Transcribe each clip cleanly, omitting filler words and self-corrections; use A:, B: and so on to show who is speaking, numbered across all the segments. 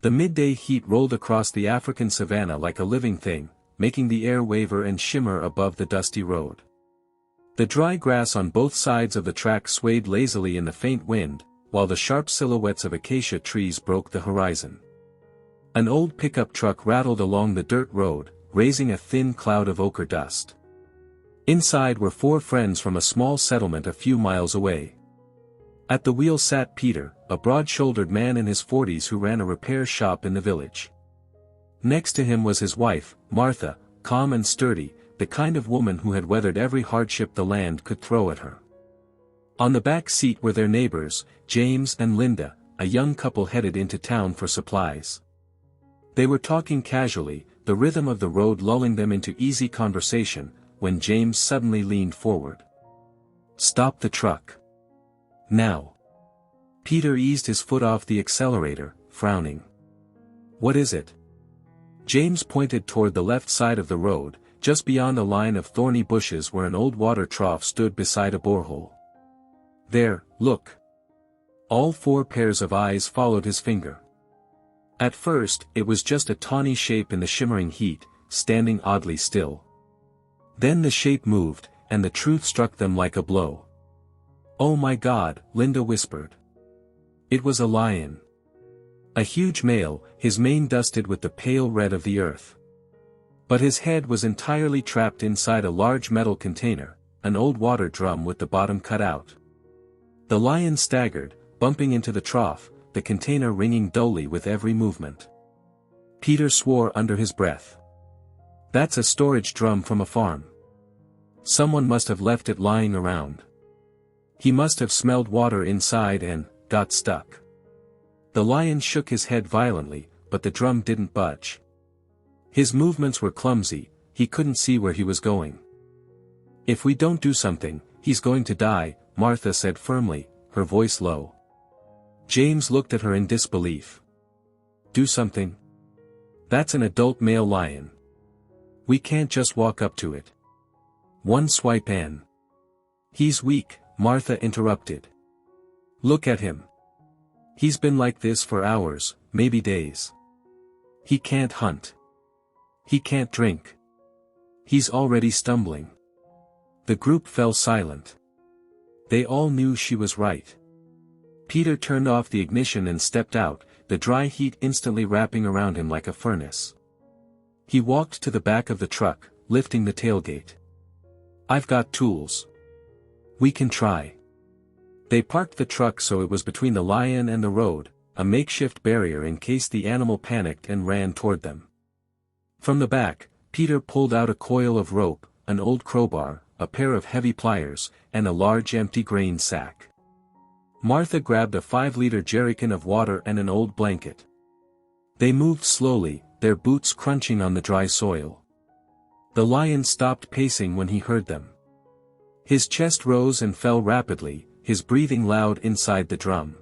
A: The midday heat rolled across the African savanna like a living thing, making the air waver and shimmer above the dusty road. The dry grass on both sides of the track swayed lazily in the faint wind, while the sharp silhouettes of acacia trees broke the horizon. An old pickup truck rattled along the dirt road, raising a thin cloud of ochre dust. Inside were 4 friends from a small settlement a few miles away. At the wheel sat Peter, a broad-shouldered man in his 40s who ran a repair shop in the village. Next to him was his wife, Martha, calm and sturdy, the kind of woman who had weathered every hardship the land could throw at her. On the back seat were their neighbors, James and Linda, a young couple headed into town for supplies. They were talking casually, the rhythm of the road lulling them into easy conversation, when James suddenly leaned forward. "Stop the truck. Now." Peter eased his foot off the accelerator, frowning. "What is it?" James pointed toward the left side of the road, just beyond a line of thorny bushes where an old water trough stood beside a borehole. "There, look." All 4 pairs of eyes followed his finger. At first, it was just a tawny shape in the shimmering heat, standing oddly still. Then the shape moved, and the truth struck them like a blow. "Oh my God," Linda whispered. It was a lion. A huge male, his mane dusted with the pale red of the earth. But his head was entirely trapped inside a large metal container, an old water drum with the bottom cut out. The lion staggered, bumping into the trough, the container ringing dully with every movement. Peter swore under his breath. "That's a storage drum from a farm. Someone must have left it lying around. He must have smelled water inside and got stuck." The lion shook his head violently, but the drum didn't budge. His movements were clumsy, he couldn't see where he was going. "If we don't do something, he's going to die," Martha said firmly, her voice low. James looked at her in disbelief. "Do something? That's an adult male lion. We can't just walk up to it. One swipe and—" "He's weak," Martha interrupted. "Look at him. He's been like this for hours, maybe days. He can't hunt. He can't drink. He's already stumbling." The group fell silent. They all knew she was right. Peter turned off the ignition and stepped out, the dry heat instantly wrapping around him like a furnace. He walked to the back of the truck, lifting the tailgate. "I've got tools. We can try." They parked the truck so it was between the lion and the road, a makeshift barrier in case the animal panicked and ran toward them. From the back, Peter pulled out a coil of rope, an old crowbar, a pair of heavy pliers, and a large empty grain sack. Martha grabbed a 5-liter jerrycan of water and an old blanket. They moved slowly, their boots crunching on the dry soil. The lion stopped pacing when he heard them. His chest rose and fell rapidly, his breathing loud inside the drum.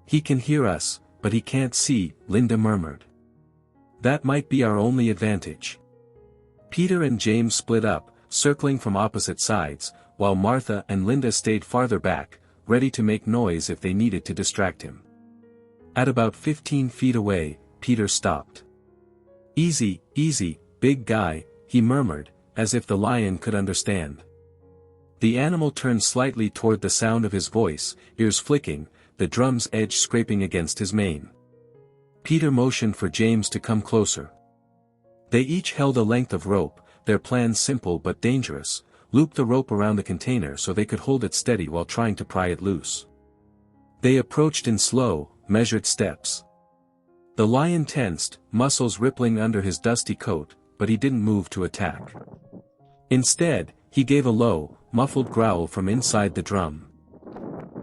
A: "He can hear us, but he can't see," Linda murmured. "That might be our only advantage." Peter and James split up, circling from opposite sides, while Martha and Linda stayed farther back, ready to make noise if they needed to distract him. At about 15 feet away, Peter stopped. "Easy, easy, big guy," he murmured, as if the lion could understand. The animal turned slightly toward the sound of his voice, ears flicking, the drum's edge scraping against his mane. Peter motioned for James to come closer. They each held a length of rope, their plan simple but dangerous: loop the rope around the container so they could hold it steady while trying to pry it loose. They approached in slow, measured steps. The lion tensed, muscles rippling under his dusty coat, but he didn't move to attack. Instead, he gave a low, muffled growl from inside the drum.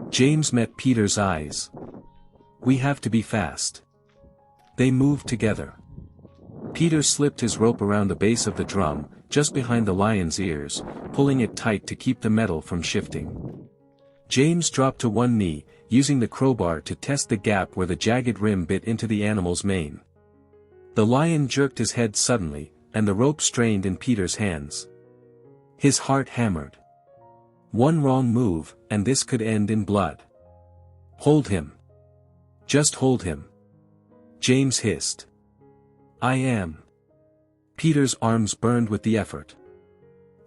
A: James met Peter's eyes. "We have to be fast." They moved together. Peter slipped his rope around the base of the drum, just behind the lion's ears, pulling it tight to keep the metal from shifting. James dropped to one knee, using the crowbar to test the gap where the jagged rim bit into the animal's mane. The lion jerked his head suddenly, and the rope strained in Peter's hands. His heart hammered. One wrong move, and this could end in blood. "Hold him. Just hold him." James hissed. I am. Peter's arms burned with the effort.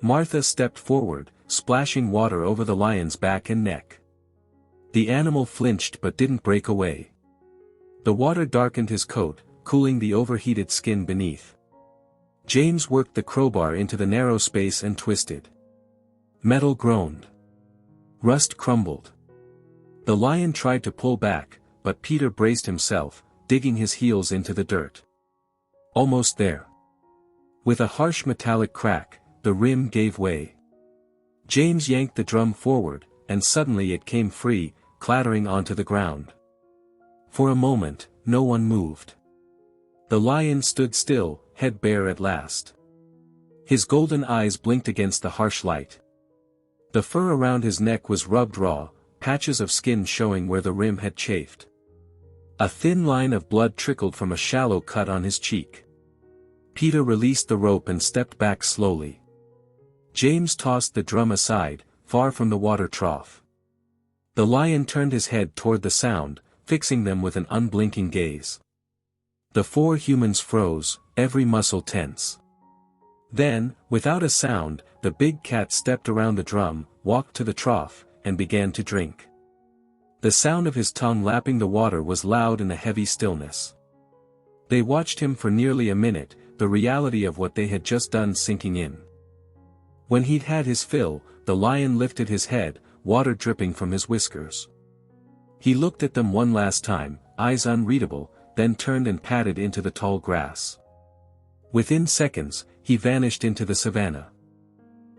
A: Martha stepped forward, splashing water over the lion's back and neck. The animal flinched but didn't break away. The water darkened his coat, cooling the overheated skin beneath. James worked the crowbar into the narrow space and twisted. Metal groaned. Rust crumbled. The lion tried to pull back, but Peter braced himself, digging his heels into the dirt. Almost there. With a harsh metallic crack, the rim gave way. James yanked the drum forward, and suddenly it came free, clattering onto the ground. For a moment, no one moved. The lion stood still, head bare at last. His golden eyes blinked against the harsh light. The fur around his neck was rubbed raw, patches of skin showing where the rim had chafed. A thin line of blood trickled from a shallow cut on his cheek. Peter released the rope and stepped back slowly. James tossed the drum aside, far from the water trough. The lion turned his head toward the sound, fixing them with an unblinking gaze. The four humans froze, every muscle tense. Then, without a sound, the big cat stepped around the drum, walked to the trough, and began to drink. The sound of his tongue lapping the water was loud in a heavy stillness. They watched him for nearly a minute, the reality of what they had just done sinking in. When he'd had his fill, the lion lifted his head, water dripping from his whiskers. He looked at them one last time, eyes unreadable, then turned and padded into the tall grass. Within seconds, he vanished into the savannah.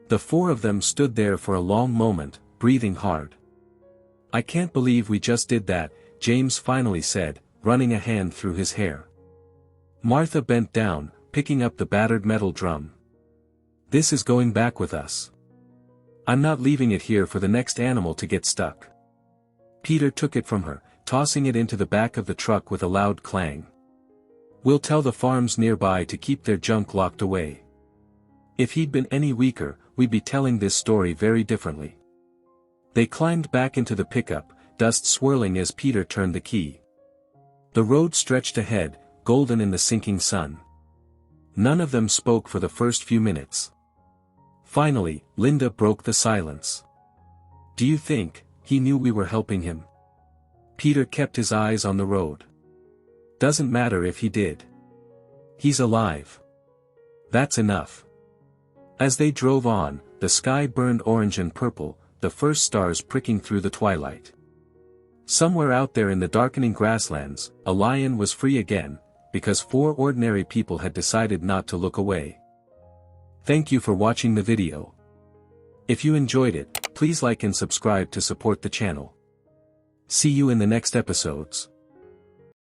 A: The four of them stood there for a long moment, breathing hard. I can't believe we just did that, James finally said, running a hand through his hair. Martha bent down, picking up the battered metal drum. This is going back with us. I'm not leaving it here for the next animal to get stuck. Peter took it from her, tossing it into the back of the truck with a loud clang. We'll tell the farms nearby to keep their junk locked away. If he'd been any weaker, we'd be telling this story very differently. They climbed back into the pickup, dust swirling as Peter turned the key. The road stretched ahead, golden in the sinking sun. None of them spoke for the first few minutes. Finally, Linda broke the silence. Do you think he knew we were helping him? Peter kept his eyes on the road. Doesn't matter if he did. He's alive. That's enough. As they drove on, the sky burned orange and purple, the first stars pricking through the twilight. Somewhere out there in the darkening grasslands, a lion was free again, because four ordinary people had decided not to look away. Thank you for watching the video. If you enjoyed it, please like and subscribe to support the channel. See you in the next episodes.